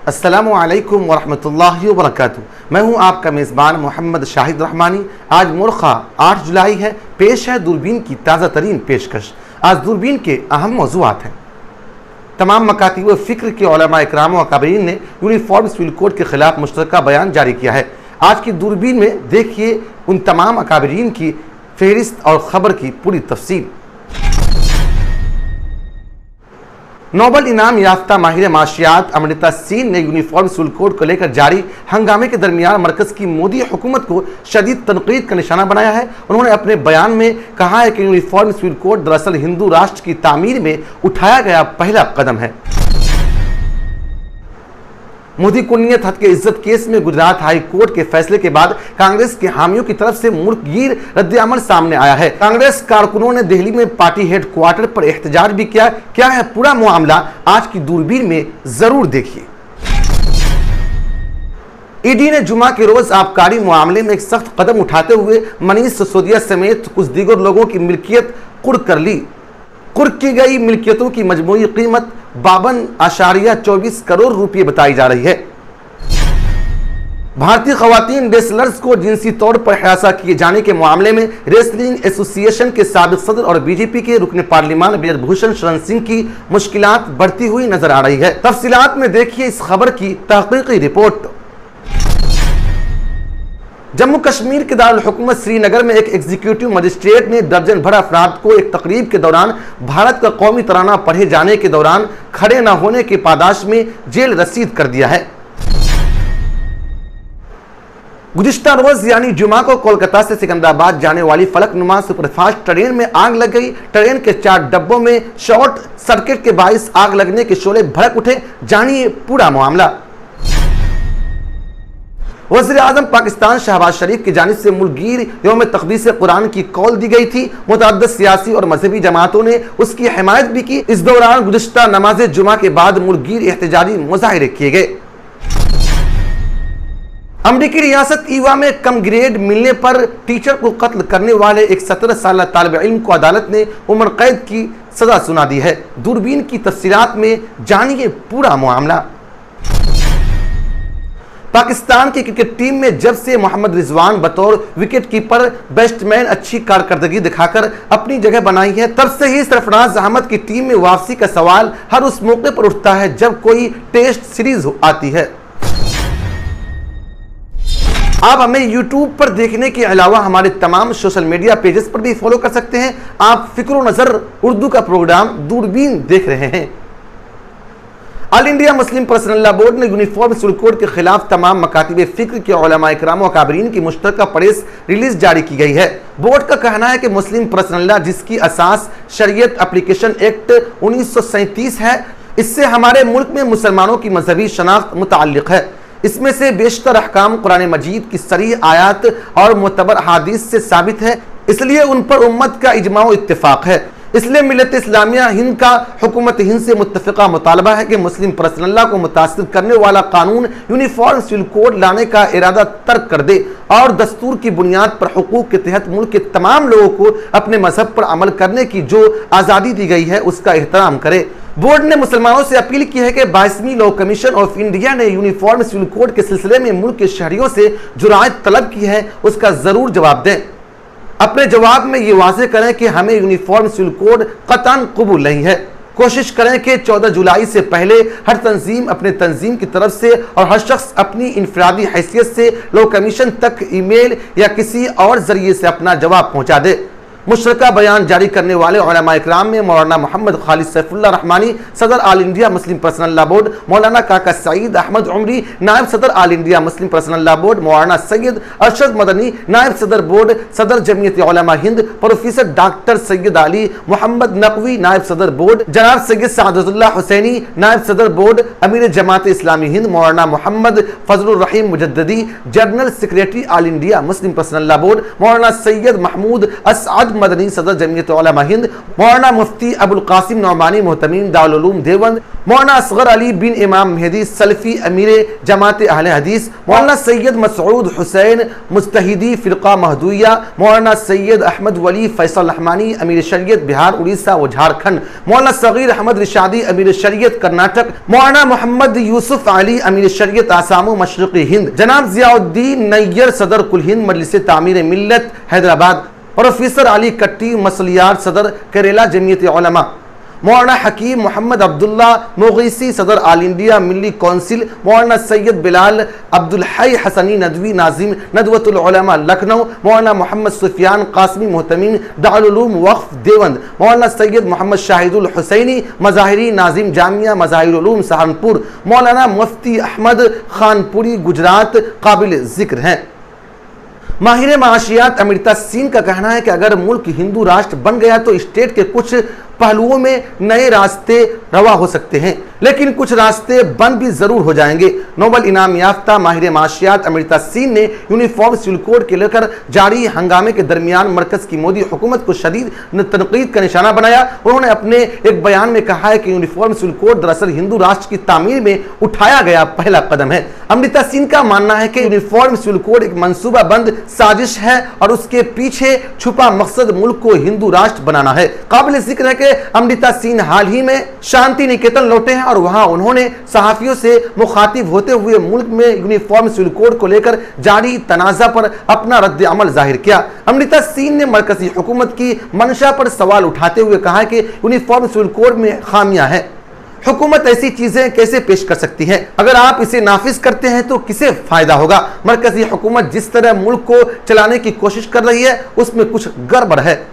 अस्सलामु अलैकुम वरहमतुल्लाहि वबरकातुहू। मैं हूं आपका मेज़बान मोहम्मद शाहिद रहमानी। आज मुर्खा 8 जुलाई है। पेश है दूरबीन की ताज़ा तरीन पेशकश। आज दूरबीन के अहम मौज़ूआत हैं। तमाम मकातीब फ़िक्र के उलमा इकराम व अकाबरीन ने यूनिफॉर्म सिविल कोड के खिलाफ मुश्तरका बयान जारी किया है। आज की दूरबीन में देखिए उन तमाम अकाबरीन की फहरिस्त और ख़बर की पूरी तफसील। नोबल इनाम याफ्ता माहिर माशियात अमृता सिंह ने यूनिफॉर्म सिविल कोड को लेकर जारी हंगामे के दरमियान मरकज़ की मोदी हुकूमत को शदीद तनकीद का निशाना बनाया है। उन्होंने अपने बयान में कहा है कि यूनिफॉर्म सिविल कोड दरअसल हिंदू राष्ट्र की तामीर में उठाया गया पहला कदम है। मोदी कुन्नियत हद के इज्जत केस में गुजरात हाई कोर्ट के फैसले के बाद कांग्रेस के हामियों की तरफ से मुल्कगीर रद्द-ए-अमल सामने आया है। कांग्रेस कारकुनों ने दिल्ली में पार्टी हेडक्वार्टर पर एहतजाज भी किया। क्या है पूरा मामला, आज की दूरबीन में जरूर देखिए। ईडी ने जुमा के रोज आबकारी मामले में एक सख्त कदम उठाते हुए मनीष सिसोदिया समेत कुछ दीगर लोगों की मिल्कियत कुर्क कर ली। कुर्क की गई मिल्कियतों की मजमूई कीमत 52.24 करोड़ रुपए बताई जा रही है। भारतीय खवातीन रेसलर्स को जिनसी तौर पर हरासा किए जाने के मामले में रेसलिंग एसोसिएशन के साबिक सदर और बीजेपी के रुकन पार्लिमान ब्रजभूषण शरण सिंह की मुश्किलात बढ़ती हुई नजर आ रही है। तफसीलात में देखिए इस खबर की तहकीकी रिपोर्ट। जम्मू कश्मीर के दारुल हुकूमत श्रीनगर में एक एग्जीक्यूटिव मजिस्ट्रेट ने दर्जन भर अफराद को एक तकरीब के दौरान भारत का कौमी तराना पढ़े जाने के दौरान खड़े न होने के पादाश में जेल रसीद कर दिया है। गुज़िश्ता रोज यानी जुमा को कोलकाता से सिकंदराबाद जाने वाली फलकनुमा सुपरफास्ट ट्रेन में आग लग गई। ट्रेन के 4 डब्बों में शॉर्ट सर्किट के बाइस आग लगने के शोले भड़क उठे। जानिए पूरा मामला। वज़ीर आज़म पाकिस्तान शहबाज शरीफ की जानिब से मुल्कगीर यौम तक़दीस कुरान की कॉल दी गई थी। मुतअद्दिद सियासी और मजहबी जमातों ने उसकी हिमायत भी की। इस दौरान गुज़िश्ता नमाज जुमा के बाद मुल्कगीर एहतजाजी मुज़ाहिरे किए गए। अमरीकी रियासत ईवा में कम ग्रेड मिलने पर टीचर को कत्ल करने वाले एक 17 साल तालिब इल्म को अदालत ने उम्र कैद की सजा सुना दी है। दूरबीन की तफसीलात में जानिए पूरा मामला। पाकिस्तान की क्रिकेट टीम में जब से मोहम्मद रिजवान बतौर विकेट कीपर बैट्समैन अच्छी कारकर्दगी दिखाकर अपनी जगह बनाई है, तब से ही सरफराज अहमद की टीम में वापसी का सवाल हर उस मौके पर उठता है जब कोई टेस्ट सीरीज आती है। आप हमें YouTube पर देखने के अलावा हमारे तमाम सोशल मीडिया पेजेस पर भी फॉलो कर सकते हैं। आप फिक्र नजर उर्दू का प्रोग्राम दूरबीन देख रहे हैं। All India Muslim personal law board ने यूनिफॉर्म सिविल कोड के खिलाफ तमाम मकातीब फ़िक्र के उलमा इकराम व अकाबरीन की मुश्तरका प्रेस रिलीज जारी की गई है। बोर्ड का कहना है कि मुस्लिम पर्सनल लॉ, जिसकी असास शरीयत एप्लीकेशन एक्ट 1937 है, इससे हमारे मुल्क में मुसलमानों की मजहबी शनाख्त मुताल्लिक है। इसमें से बेशतर अहकाम कुरान मजीद की सरीह आयात और मुतबर हादीस से साबित है, इसलिए उन पर उम्मत का इजमा व इत्तिफाक है। इसलिए मिल्लत इस्लामिया हिंद का हुकूमत हिंद से मुत्तफ़िक़ा मुतालबा है कि मुस्लिम पर्सनल लॉ को मुतासिर करने वाला कानून यूनिफॉर्म सिविल कोड लाने का इरादा तर्क कर दे और दस्तूर की बुनियाद पर हुकूक के तहत मुल्क के तमाम लोगों को अपने मजहब पर अमल करने की जो आज़ादी दी गई है उसका एहतराम करे। बोर्ड ने मुसलमानों से अपील की है कि 22वीं लॉ कमीशन ऑफ इंडिया ने यूनिफॉर्म सिविल कोड के सिलसिले में मुल्क के शहरियों से जो राय तलब की है उसका जरूर जवाब दें। अपने जवाब में ये वाज़ेह करें कि हमें यूनिफॉर्म सिविल कोड कतन कबूल नहीं है। कोशिश करें कि 14 जुलाई से पहले हर तंजीम अपने तंजीम की तरफ से और हर शख्स अपनी इनफरादी हैसियत से लॉ कमीशन तक ईमेल या किसी और जरिए से अपना जवाब पहुँचा दे। मुश्तरका बयान जारी करने वाले उलमा इकराम में मौलाना मोहम्मद खालिद सैफुल्लाह रहमानी, सदर all India Muslim personal law board, मौलाना काका सईद अहमद उमरी, नायब सदर all India Muslim personal law board, Maulana Syed Arshad Madani, नायब सदर बोर्ड, सदर जमीयत उलमा हिंद, प्रोफेसर डॉक्टर सैयद अली मोहम्मद नकवी, नायब सदर बोर्ड, जनाब सैयद सादुल्लाह हुसैनी, नायब सदर बोर्ड, अमीर जमात Islami Hind, Maulana Mohammad Fazlur Rahim Mujaddidi, general secretary all India Muslim personal law board, Maulana Syed Mahmood असअद Madani सदर जमीयत उलमा हिंद, मौलाना मुफ्ती अबुल कासिम नौमानी मोहतमीम दारुल उलूम देवबंद, मौलाना असगर अली बिन इमाम मेहदी सलफी अमीर जमात अहले हदीस, मौलाना सैयद मसऊद हुसैन मुस्तहिदी फिरका महदूया, मौलाना सैयद अहमद वली फैसल रहमानी अमीर शरीयत बिहार उड़ीसा व झारखंड, मौलाना सगीर अहमद रिशादी अमीर शरीयत कर्नाटक, मौलाना मोहम्मद यूसुफ अली अमीर शरीयत आसाम मशरक़ी हिंद, जनाब जियाउद्दीन नैयर सदर कुल हिंद मजलिस तामीर मिल्लत हैदराबाद, प्रोफेसर अली कट्टी मसलियात सदर केरला जमीयत उलमा, मौलाना हकीम मोहम्मद अब्दुल्ला मुगीसी सदर आल इंडिया मिल्ली कौंसिल, मौलाना सैयद बिलाल अब्दुल हई हसनी नदवी नाजिम नदवतुल उलमा लखनऊ, मौलाना मोहम्मद सुफियान कासमी मोहतमीम दारुल उलूम वक्फ देवबंद, मौलाना सैयद मोहम्मद शाहिदुल हुसैनी मज़ाहिरी नाजिम जामिया मज़ाहिरुल उलूम सहारनपुर, मौलाना मुफ्ती अहमद खानपुरी गुजरात काबिल जिक्र हैं। माहिर माशियात अमृता सिंह का कहना है कि अगर मुल्क हिंदू राष्ट्र बन गया तो स्टेट के कुछ पहलुओं में नए रास्ते रवा हो सकते हैं, लेकिन कुछ रास्ते बंद भी जरूर हो जाएंगे। नोबल इनाम याफ्ता माहिर माशियात अमृता सिंह ने यूनिफॉर्म सिविल कोड के लेकर जारी हंगामे के दरमियान मरकज की मोदी हुकूमत को शदीद तनकीद का निशाना बनाया। उन्होंने अपने एक बयान में कहा है कि यूनिफॉर्म सिविल कोड दरअसल हिंदू राष्ट्र की तामीर में उठाया गया पहला कदम है। अमृता सिंह का मानना है कि यूनिफॉर्म सिविल कोड एक मंसूबाबंद साजिश है और उसके पीछे छुपा मकसद मुल्क को हिंदू राष्ट्र बनाना है। काबिल जिक्र है कि अमृता सिंह हाल ही में शांति निकेतन लौटे हैं और वहां उन्होंने सहाफियों से मुखातिब होते हुए मुल्क में यूनिफॉर्म सिविल कोड को लेकर जारी तनाजा पर अपना रद्द अमल जाहिर किया। अमृता सिंह ने मरकजी हुकूमत की मंशा पर सवाल उठाते हुए कहा कि यूनिफॉर्म सिविल कोड में खामियां हैं। हुकूमत ऐसी चीजें कैसे पेश कर सकती है? अगर आप इसे नाफिज करते हैं तो किसे फायदा होगा? मरकजी हुकूमत जिस तरह मुल्क को चलाने की कोशिश कर रही है उसमें कुछ गड़बड़ है।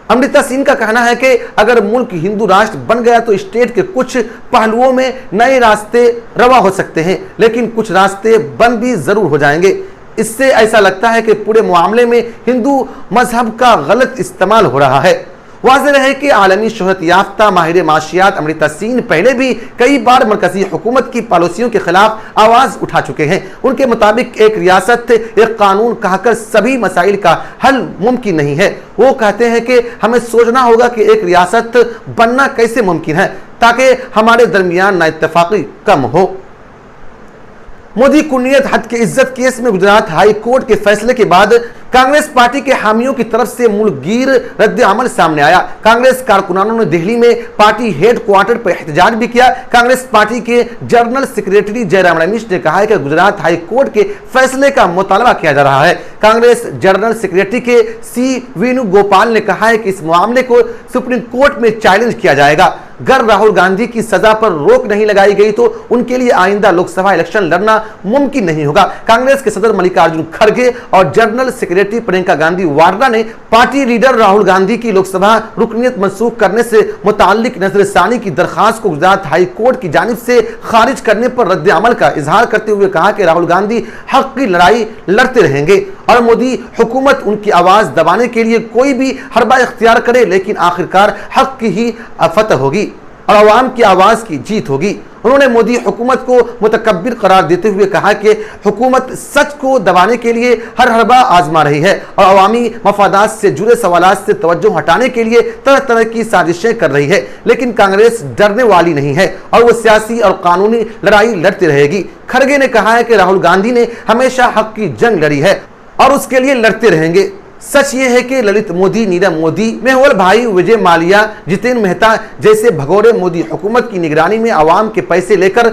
अमृता सिंह का कहना है कि अगर मुल्क हिंदू राष्ट्र बन गया तो स्टेट के कुछ पहलुओं में नए रास्ते रवा हो सकते हैं, लेकिन कुछ रास्ते बंद भी जरूर हो जाएंगे। इससे ऐसा लगता है कि पूरे मामले में हिंदू मजहब का गलत इस्तेमाल हो रहा है। वाज़ेह है कि आलमी शोहरत याफ्ता माहिर माशियात अमृता सिंह पहले भी कई बार मरकजी हुकूमत की पॉलिसियों के खिलाफ आवाज उठा चुके हैं। उनके मुताबिक एक रियासत एक कानून कहकर सभी मसाइल का हल मुमकिन नहीं है। वो कहते हैं कि हमें सोचना होगा कि एक रियासत बनना कैसे मुमकिन है ताकि हमारे दरमियान नाइत्तेफाकी कम हो। मोदी कुर्नियत हद के इज्जत केस में गुजरात हाई कोर्ट के फैसले के बाद कांग्रेस पार्टी के हामियों की तरफ से मुल्कगीर रद्द अमल सामने आया। कांग्रेस कारकुनानों ने दिल्ली में पार्टी हेड क्वार्टर पर एहतजाज भी किया। कांग्रेस पार्टी के जनरल सेक्रेटरी जयराम रमेश ने कहा है कि गुजरात हाई कोर्ट के फैसले का मुतालबा किया जा रहा है। कांग्रेस जनरल सेक्रेटरी के सी वेणुगोपाल ने कहा है कि इस मामले को सुप्रीम कोर्ट में चैलेंज किया जाएगा। अगर राहुल गांधी की सजा पर रोक नहीं लगाई गई तो उनके लिए आइंदा लोकसभा इलेक्शन लड़ना मुमकिन नहीं होगा। कांग्रेस के सदर मल्लिकार्जुन खड़गे और जनरल सेक्रेटरी प्रियंका गांधी वाड्रा ने पार्टी लीडर राहुल गांधी की लोकसभा रुकनीत मनसूख करने से मुताल्लिक नजरसानी की दरखास्त को गुजरात हाई कोर्ट की जानिब से खारिज करने पर रद्द अमल का इजहार करते हुए कहा कि राहुल गांधी हक की लड़ाई लड़ते रहेंगे और मोदी हुकूमत उनकी आवाज दबाने के लिए कोई भी हरबा इख्तियार करे, लेकिन आखिरकार हक की ही फतह होगी और अवाम की आवाज की जीत होगी। उन्होंने मोदी हुकूमत को मुतकब्बिर करार देते हुए कहा कि हुकूमत सच को दबाने के लिए हर हरबा आजमा रही है और अवामी मफादात से जुड़े सवालात से तवज्जो हटाने के लिए तरह तरह की साजिशें कर रही है, लेकिन कांग्रेस डरने वाली नहीं है और वो सियासी और कानूनी लड़ाई लड़ती रहेगी। खड़गे ने कहा है कि राहुल गांधी ने हमेशा हक की जंग लड़ी है और उसके लिए लड़ते रहेंगे। सच ये है कि ललित मोदी, नीरव मोदी, मेहुल भाई, विजय माल्या, जितेंद्र मेहता जैसे भगोड़े मोदी हुकूमत की निगरानी में आवाम के पैसे लेकर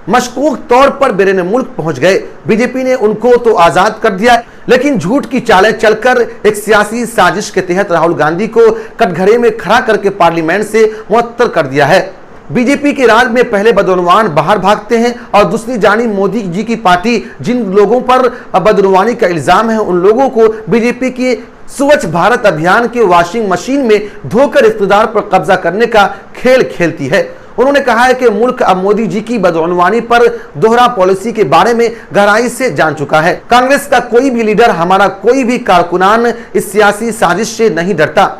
मशकूक तौर पर बेरने मुल्क पहुंच गए। बीजेपी ने उनको तो आजाद कर दिया, लेकिन झूठ की चालें चलकर एक सियासी साजिश के तहत राहुल गांधी को कटघरे में खड़ा करके पार्लियामेंट से मुअत्तल कर दिया है। बीजेपी के राज में पहले बदनवान बाहर भागते हैं और दूसरी जानिब मोदी जी की पार्टी जिन लोगों पर बदनवानी का इल्जाम है उन लोगों को बीजेपी की स्वच्छ भारत अभियान के वॉशिंग मशीन में धोकर इख्तिदार पर कब्जा करने का खेल खेलती है। उन्होंने कहा है कि मुल्क अब मोदी जी की बदनवानी पर दोहरा पॉलिसी के बारे में गहराई से जान चुका है। कांग्रेस का कोई भी लीडर, हमारा कोई भी कारकुनान इस सियासी साजिश से नहीं डरता।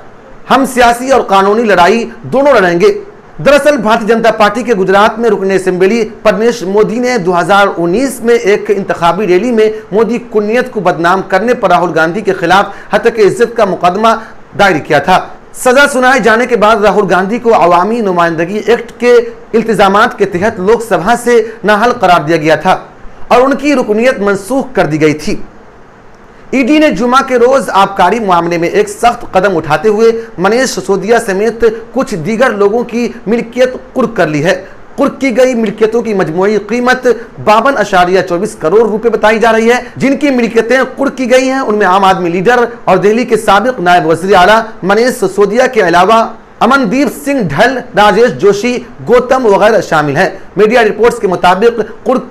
हम सियासी और कानूनी लड़ाई दोनों लड़ेंगे। दरअसल भारतीय जनता पार्टी के गुजरात में रुकने असेंबली परमेश मोदी ने 2019 में एक इंतखाबी रैली में मोदी कुर्नियत को बदनाम करने पर राहुल गांधी के खिलाफ हत्या की इज्जत का मुकदमा दायर किया था। सजा सुनाए जाने के बाद राहुल गांधी को अवामी नुमाइंदगी एक्ट के इल्तिजामात के तहत लोकसभा से नाअहल करार दिया गया था और उनकी रुकनीत मनसूख कर दी गई थी। ईडी ने जुमा के रोज आबकारी मामले में एक सख्त कदम उठाते हुए मनीष सिसोदिया समेत कुछ दीगर लोगों की मिल्कियत कुर्क कर ली है। कुर्क की गई मिल्कियतों की मजमूई कीमत 52.24 करोड़ रुपए बताई जा रही है। जिनकी मिल्कियतें कुर्क की गई हैं उनमें आम आदमी लीडर और दिल्ली के साबिक नायब वज़ीर आला मनीष सिसोदिया के अलावा अमनदीप सिंह ढल, राजेश जोशी, गौतम वगैरह शामिल हैं। मीडिया रिपोर्ट्स के मुताबिक कुर्क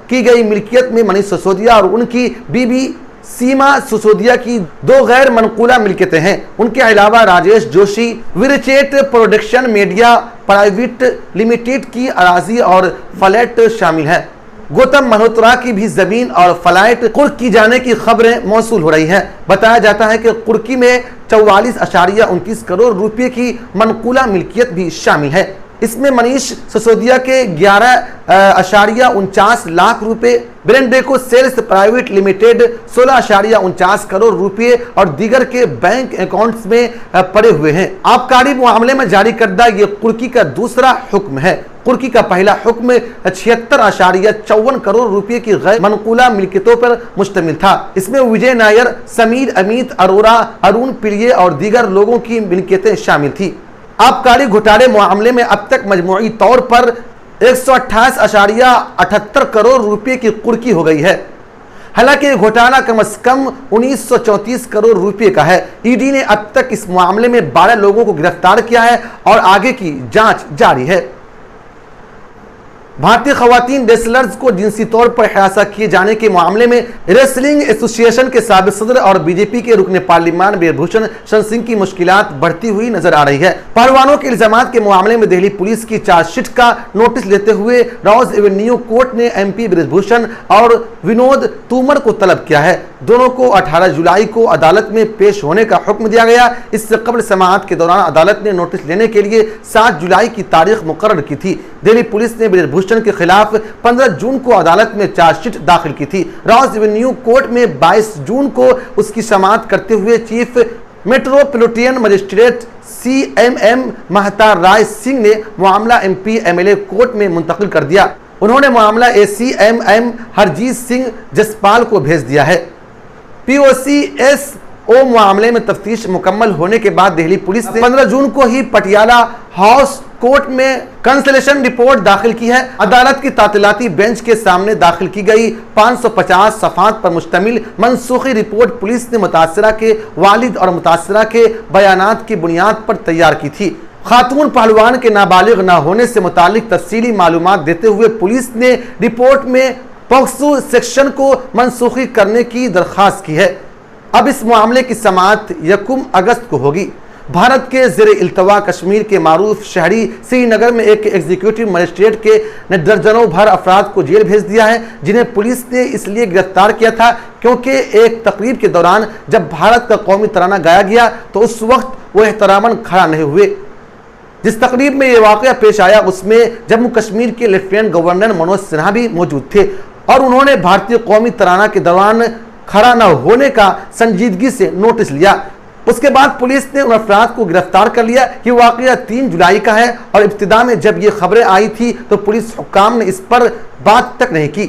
की गई मिल्कियत में मनीष सिसोदिया और उनकी बीबी सीमा सिसोदिया की 2 गैर मनकूला मिल्कियतें हैं। उनके अलावा राजेश जोशी विरचेट प्रोडक्शन मीडिया प्राइवेट लिमिटेड की अराजी और फ्लैट शामिल है। गौतम मल्होत्रा की भी जमीन और फ्लैट कुर्क की जाने की खबरें मौसूल हो रही हैं। बताया जाता है कि कुर्की में 44.29 करोड़ रुपए की मनकूला मिल्कियत भी शामिल है। इसमें मनीष सिसोदिया के 11.49 लाख रुपए, ब्रेंडेको सेल्स प्राइवेट लिमिटेड 16.49 करोड़ रुपए और दीगर के बैंक अकाउंट्स में पड़े हुए हैं। आबकारी मामले में जारी करदा ये कुर्की का दूसरा हुक्म है। कुर्की का पहला हुक्म 76.54 करोड़ रुपए की गैर मनकूला मिल्कियतों पर मुश्तमिल था। इसमें विजय नायर, समीर, अमित अरोड़ा, अरुण प्रिय और दीगर लोगों की मिल्कियतें शामिल थी। आबकारी घोटाले मामले में अब तक मजमूई तौर पर 128.78 करोड़ रुपए की कुर्की हो गई है। हालांकि घोटाला कम से कम 1934 करोड़ रुपए का है। ईडी ने अब तक इस मामले में 12 लोगों को गिरफ्तार किया है और आगे की जांच जारी है। भारतीय खवातीन रेसलर्स को जिनसी तौर पर हिरासत किए जाने के मामले में रेसलिंग एसोसिएशन के साबिक सदर और बीजेपी के रुकने पार्लियामान बिरभूषण शरण सिंह की मुश्किलात बढ़ती हुई नजर आ रही है। पहलवानों के इल्जामात के मामले में दिल्ली पुलिस की चार्जशीट का नोटिस लेते हुए रॉज एवेन्यू कोर्ट ने एमपी बिरभूषण और विनोद तोमर को तलब किया है। दोनों को 18 जुलाई को अदालत में पेश होने का हुक्म दिया गया। इससे कबल समाअत के दौरान अदालत ने नोटिस लेने के लिए 7 जुलाई की तारीख मुकर्रर की थी। दिल्ली पुलिस ने बिरभूषण के खिलाफ 15 जून को अदालत में चार्जशीट दाखिल की थी। रॉज एवेन्यू कोर्ट में 22 जून को उसकी समाअत करते हुए chief metropolitan magistrate CMM महतार Rai Singh ने मामला MP MLA कोर्ट में मुंतकिल कर दिया। उन्होंने मामला ACMM हरजीत सिंह जसपाल को भेज दिया है। POCSO मामले में तफ्तीश मुकम्मल होने के बाद दिल्ली पुलिस ने 15 जून को ही पटियाला हाउस कोर्ट में कंसलेशन रिपोर्ट दाखिल की है। अदालत की तातीलाती बेंच के सामने दाखिल की गई 550 सफ़हात पर मुश्तमिल मनसूखी रिपोर्ट पुलिस ने मुतासरा के वालिद और मुतासरा के बयानात की बुनियाद पर तैयार की थी। खातून पहलवान के नाबालिग न होने से मुतालिक तफसीली मालूमात देते हुए पुलिस ने रिपोर्ट में पॉक्सो सेक्शन को मनसूखी करने की दरख्वास्त की है। अब इस मामले की समाअत 1 अगस्त को होगी। भारत के ज़ेरे इल्तवा कश्मीर के मारूफ शहरी श्रीनगर में एक एग्जीक्यूटिव मजिस्ट्रेट के ने दर्जनों भर अफराद को जेल भेज दिया है, जिन्हें पुलिस ने इसलिए गिरफ्तार किया था क्योंकि एक तकरीब के दौरान जब भारत का कौमी तराना गाया गया तो उस वक्त वो एहतरामन खड़ा नहीं हुए। जिस तकरीब में ये वाक़या पेश आया उसमें जम्मू कश्मीर के लेफ्टिनेंट गवर्नर मनोज सिन्हा भी मौजूद थे और उन्होंने भारतीय कौमी तराना के दौरान खड़ा न होने का संजीदगी से नोटिस लिया। उसके बाद पुलिस ने उन अफराद को गिरफ्तार कर लिया। ये वाक़या 3 जुलाई का है और इब्तिदा में जब ये खबरें आई थी तो पुलिस हुक्काम ने इस पर बात तक नहीं की।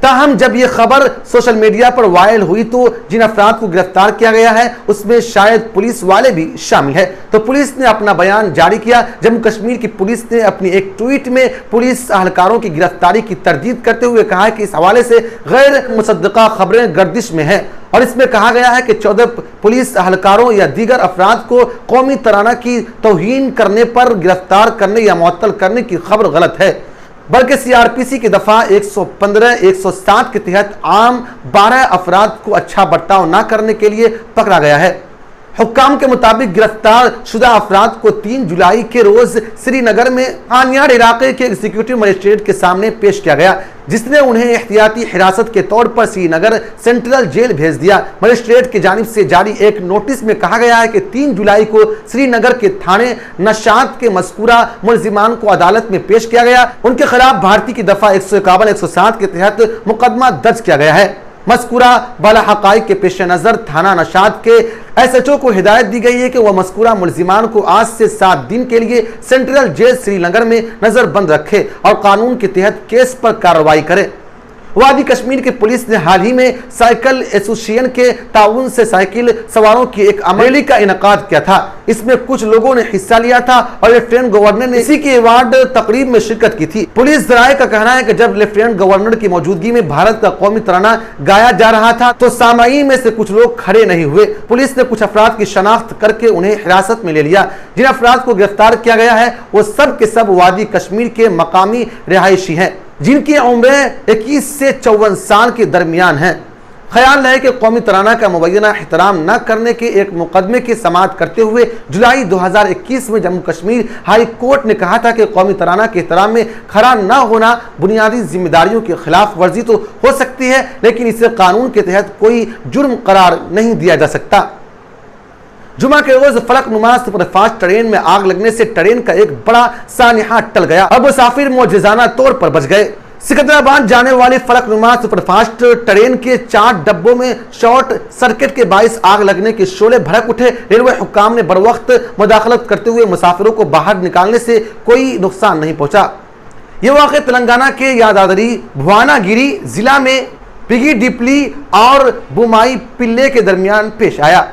ताहम जब ये खबर सोशल मीडिया पर वायरल हुई तो जिन अफराद को गिरफ्तार किया गया है उसमें शायद पुलिस वाले भी शामिल है। तो पुलिस ने अपना बयान जारी किया। जम्मू कश्मीर की पुलिस ने अपनी एक ट्वीट में पुलिस अहलकारों की गिरफ्तारी की तरदीद करते हुए कहा है कि इस हवाले से गैर मुसद्दका खबरें गर्दिश में हैं और इसमें कहा गया है कि 14 पुलिस अहलकारों या दीगर अफराद को कौमी तराना की तौहीन करने पर गिरफ्तार करने या मुअत्तल करने की खबर गलत है, बल्कि CRPC की दफ़ा 115-107 के तहत आम 12 अफराद को अच्छा बर्ताव न करने के लिए पकड़ा गया है। हुक्काम के मुताबिक गिरफ्तार शुदा अफराद को 3 जुलाई के रोज श्रीनगर में आनियाड इलाके के एग्जीक्यूटिव मजिस्ट्रेट के सामने पेश किया गया, जिसने उन्हें एहतियाती हिरासत के तौर पर श्रीनगर सेंट्रल जेल भेज दिया। मजिस्ट्रेट की जानिब से जारी एक नोटिस में कहा गया है कि 3 जुलाई को श्रीनगर के थाने नशात के मज़कूरा मुलजिमान को अदालत में पेश किया गया। उनके खिलाफ भारतीय की दफ़ा 151-107 के तहत मुकदमा दर्ज किया गया है। मज़कूरा बाला हक़ाइक़ के पेश नज़र थाना नशात के एसएचओ को हिदायत दी गई है कि वह मज़कूरा मुलजिमान को आज से 7 दिन के लिए सेंट्रल जेल श्रीनगर में नजरबंद रखे और कानून के तहत केस पर कार्रवाई करे। वादी कश्मीर की पुलिस ने हाल ही में साइकिल एसोसिएशन के ताउन से साइकिल सवारों की एक रैली का इनेकाद किया था। इसमें कुछ लोगों ने हिस्सा लिया था और लेफ्टिनेंट गवर्नर ने इसी की अवार्ड तकरीब में शिरकत की थी। पुलिस जराये का कहना है कि जब लेफ्टिनेंट गवर्नर की मौजूदगी में भारत का कौमी तराना गाया जा रहा था तो सामाईन में से कुछ लोग खड़े नहीं हुए। पुलिस ने कुछ अफराद की शनाख्त करके उन्हें हिरासत में ले लिया। जिन अफराद को गिरफ्तार किया गया है वो सब के सब वादी कश्मीर के मकामी रिहायशी हैं, जिनकी उम्रें 21 से 54 साल के दरमियान हैं। ख्याल है कि कौमी तराना का मुबैना एहतराम न करने के एक मुकदमे की समाअत करते हुए जुलाई 2021 में जम्मू कश्मीर हाई कोर्ट ने कहा था कि कौमी तराना के एहतराम में खरा न होना बुनियादी जिम्मेदारियों की खिलाफ वर्जी तो हो सकती है, लेकिन इसे कानून के तहत कोई जुर्म करार नहीं दिया जा सकता। जुमा के रोज फलकनुमा सुपरफास्ट ट्रेन में आग लगने से ट्रेन का एक बड़ा सानिहा टल गया और मुसाफिर मौजज़ाना तौर पर बच गए। सिकंदराबाद जाने वाली फलकनुमा सुपरफास्ट ट्रेन के 4 डब्बों में शॉर्ट सर्किट के बायस आग लगने के शोले भड़क उठे। रेलवे हुक्काम ने बरवक्त मुदाखलत करते हुए मुसाफिरों को बाहर निकालने से कोई नुकसान नहीं पहुंचा। ये वाक़या तेलंगाना के यादाद्री भुवनागिरी जिला में पिगीडिपली और बुमाई पिल्ले के दरमियान पेश आया।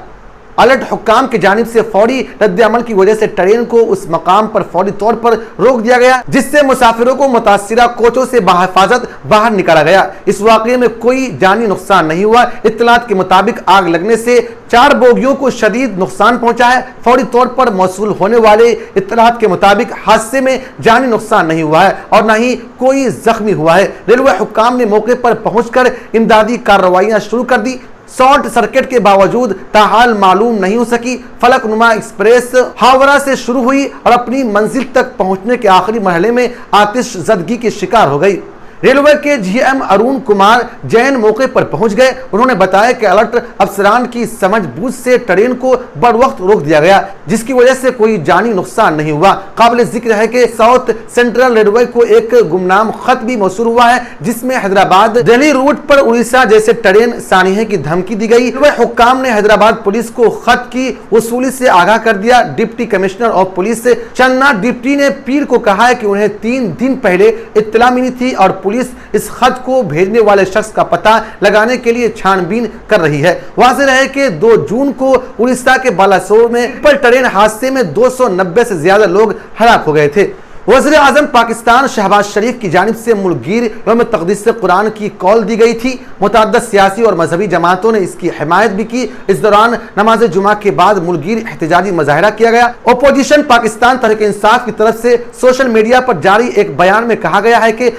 अलर्ट हुक्काम की जानिब से फौरी रद्द-ए-अमल की वजह से ट्रेन को उस मकाम पर फौरी तौर पर रोक दिया गया, जिससे मुसाफिरों को मुतासिरा कोचों से बहिफाजत बाहर निकाला गया। इस वाक़ये में कोई जानी नुकसान नहीं हुआ। इत्तलात के मुताबिक आग लगने से 4 बोगियों को शदीद नुकसान पहुंचा है। फौरी तौर पर मौसूल होने वाले इत्तलात के मुताबिक हादसे में जानी नुकसान नहीं हुआ है और न ही कोई जख्मी हुआ है। रेलवे हुक्काम ने मौके पर पहुंचकर इमदादी कार्रवाइयां शुरू कर दी। शॉर्ट सर्किट के बावजूद ताहाल मालूम नहीं हो सकी। फलकनुमा एक्सप्रेस हावड़ा से शुरू हुई और अपनी मंजिल तक पहुंचने के आखिरी मरहले में आतिशज़दगी की शिकार हो गई। रेलवे के जीएम अरुण कुमार जैन मौके पर पहुंच गए। उन्होंने बताया कि अलर्ट अफसरान की समझबूझ से ट्रेन को बर वक्त रोक दिया गया, जिसकी वजह से कोई जानी नुकसान नहीं हुआ। काबिल जिक्र है कि साउथ सेंट्रल रेलवे को एक गुमनाम खत भी मौसूल हुआ है, जिसमें हैदराबाद दिल्ली रूट पर उड़ीसा जैसे ट्रेन सानिहे की धमकी दी गई। रेलवे हुक्काम ने हैदराबाद पुलिस को खत की वसूली से आगाह कर दिया। डिप्टी कमिश्नर ऑफ पुलिस चन्ना डिप्टी ने पीर को कहा है कि उन्हें 3 दिन पहले इत्तला मिली थी और पुलिस इस खत को भेजने वाले शख्स का पता लगाने के लिए छानबीन कर रही है। वाज़ेह है कि 2 जून को उड़ीसा के बालासोर में ट्रेन हादसे में 290 से ज्यादा लोग हलाक हो गए थे। वज़ीर आज़म पाकिस्तान शहबाज शरीफ की जानिब से मुल्कगीर यौम तक़दीस कुरान की कॉल दी गई थी। मुतअद्दिद सियासी और मजहबी जमातों ने इसकी हिमायत भी की। इस दौरान नमाज जुमा के बाद मुल्कगीर एहतजाजी मुजाहिरा किया गया। अपोजिशन पाकिस्तान तहरीक इंसाफ की तरफ से सोशल मीडिया पर जारी एक बयान में कहा गया है कि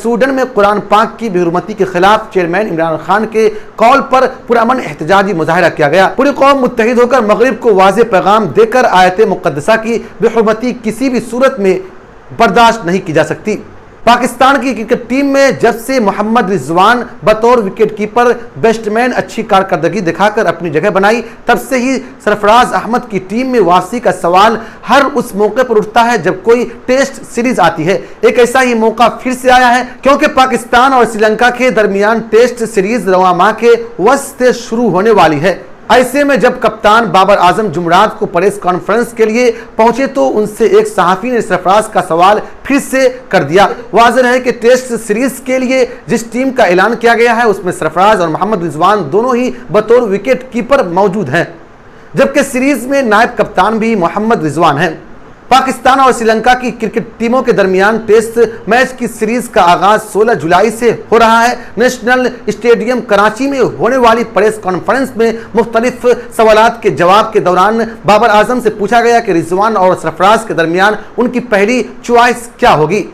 सूडान में कुरान पाक की बेहुरमती के खिलाफ चेयरमैन इमरान खान के कॉल पर पुरअमन एहतजाजी मुजाहिरा किया गया। पूरी कौम मुत्तहिद होकर मगरिब को वाज़ेह पैगाम देकर आयत मुक़द्दसा की बेहुरमती किसी भी सूरत में बर्दाश्त नहीं की जा सकती। पाकिस्तान की क्रिकेट टीम में जब से मोहम्मद रिजवान बतौर विकेट कीपर बैट्समैन अच्छी कारकर्दगी दिखाकर अपनी जगह बनाई, तब से ही सरफराज अहमद की टीम में वापसी का सवाल हर उस मौके पर उठता है जब कोई टेस्ट सीरीज आती है। एक ऐसा ही मौका फिर से आया है, क्योंकि पाकिस्तान और श्रीलंका के दरमियान टेस्ट सीरीज रवां माह के वस्त से शुरू होने वाली है। ऐसे में जब कप्तान बाबर आजम जुमरात को प्रेस कॉन्फ्रेंस के लिए पहुंचे तो उनसे एक सहाफ़ी ने सरफराज का सवाल फिर से कर दिया। वाज़ेह है कि टेस्ट सीरीज के लिए जिस टीम का ऐलान किया गया है उसमें सरफराज और मोहम्मद रिजवान दोनों ही बतौर विकेट कीपर मौजूद हैं, जबकि सीरीज में नायब कप्तान भी मोहम्मद रिजवान हैं। पाकिस्तान और श्रीलंका की क्रिकेट टीमों के दरमियान टेस्ट मैच की सीरीज का आगाज 16 जुलाई से हो रहा है। नेशनल स्टेडियम कराची में होने वाली प्रेस कॉन्फ्रेंस में मुख्तलिफ सवालात के जवाब के दौरान बाबर आजम से पूछा गया कि रिजवान और सरफराज के दरमियान उनकी पहली चॉइस क्या होगी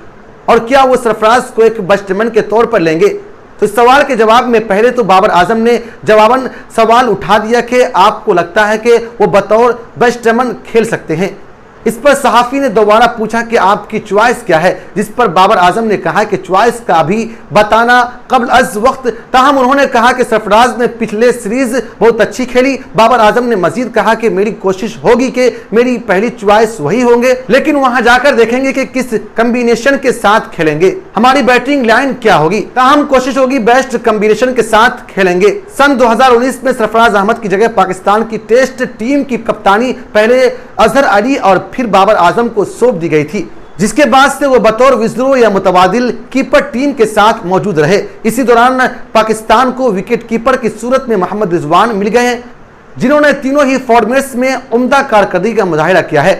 और क्या वो सरफराज को एक बैट्समैन के तौर पर लेंगे। तो इस सवाल के जवाब में पहले तो बाबर आजम ने जवाबन सवाल उठा दिया कि आपको लगता है कि वो बतौर बैट्समैन खेल सकते हैं। इस पर सहाफी ने दोबारा पूछा कि आपकी चॉइस क्या है, जिस पर बाबर आजम ने कहा कि चॉइस का भी बताना कब्ल अज वक्त। ताहम उन्होंने कहा कि सरफराज ने पिछले सीरीज बहुत अच्छी खेली। बाबर आजम ने मजीद कहा कि मेरी कोशिश होगी कि मेरी पहली चॉइस वही होंगे, लेकिन वहां जाकर देखेंगे कि किस कॉम्बिनेशन के साथ खेलेंगे, हमारी बैटिंग लाइन क्या होगी। ताहम कोशिश होगी बेस्ट कॉम्बिनेशन के साथ खेलेंगे। सन 2019 में सरफराज अहमद की जगह पाकिस्तान की टेस्ट टीम की कप्तानी पहले अजहर अली और फिर बाबर आजम को सौंप दी गई थी, जिसके बाद से वो बतौर विजरो या मुतबादिल कीपर टीम के साथ मौजूद रहे। इसी दौरान पाकिस्तान को विकेट कीपर की सूरत में मोहम्मद रिजवान मिल गए हैं, जिन्होंने तीनों ही फॉर्मेट्स में उम्दा कारकर्दगी का मुजाहिरा किया है।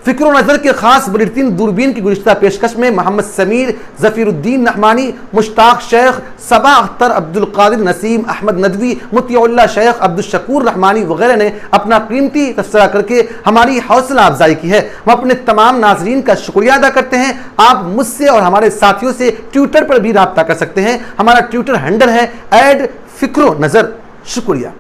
फिक्र नज़र के खास बुलेटिन दूरबीन की गुज़िश्ता पेशकश में मोहम्मद समीर, ज़फ़ीरुद्दीन नहमानी, मुश्ताक शेख, सबा अख्तर, अब्दुल कादिर नसीम, अहमद नदवी, मुतिउल्लाह शेख, अब्दुल शकूर रहमानी वगैरह ने अपना कीमती तबसरा करके हमारी हौसला अफजाई की है। हम अपने तमाम नाजरीन का शुक्रिया अदा करते हैं। आप मुझसे और हमारे साथियों से ट्विटर पर भी रब्ता कर सकते हैं। हमारा ट्विटर हैंडल है @फिक्रो नज़र। शुक्रिया।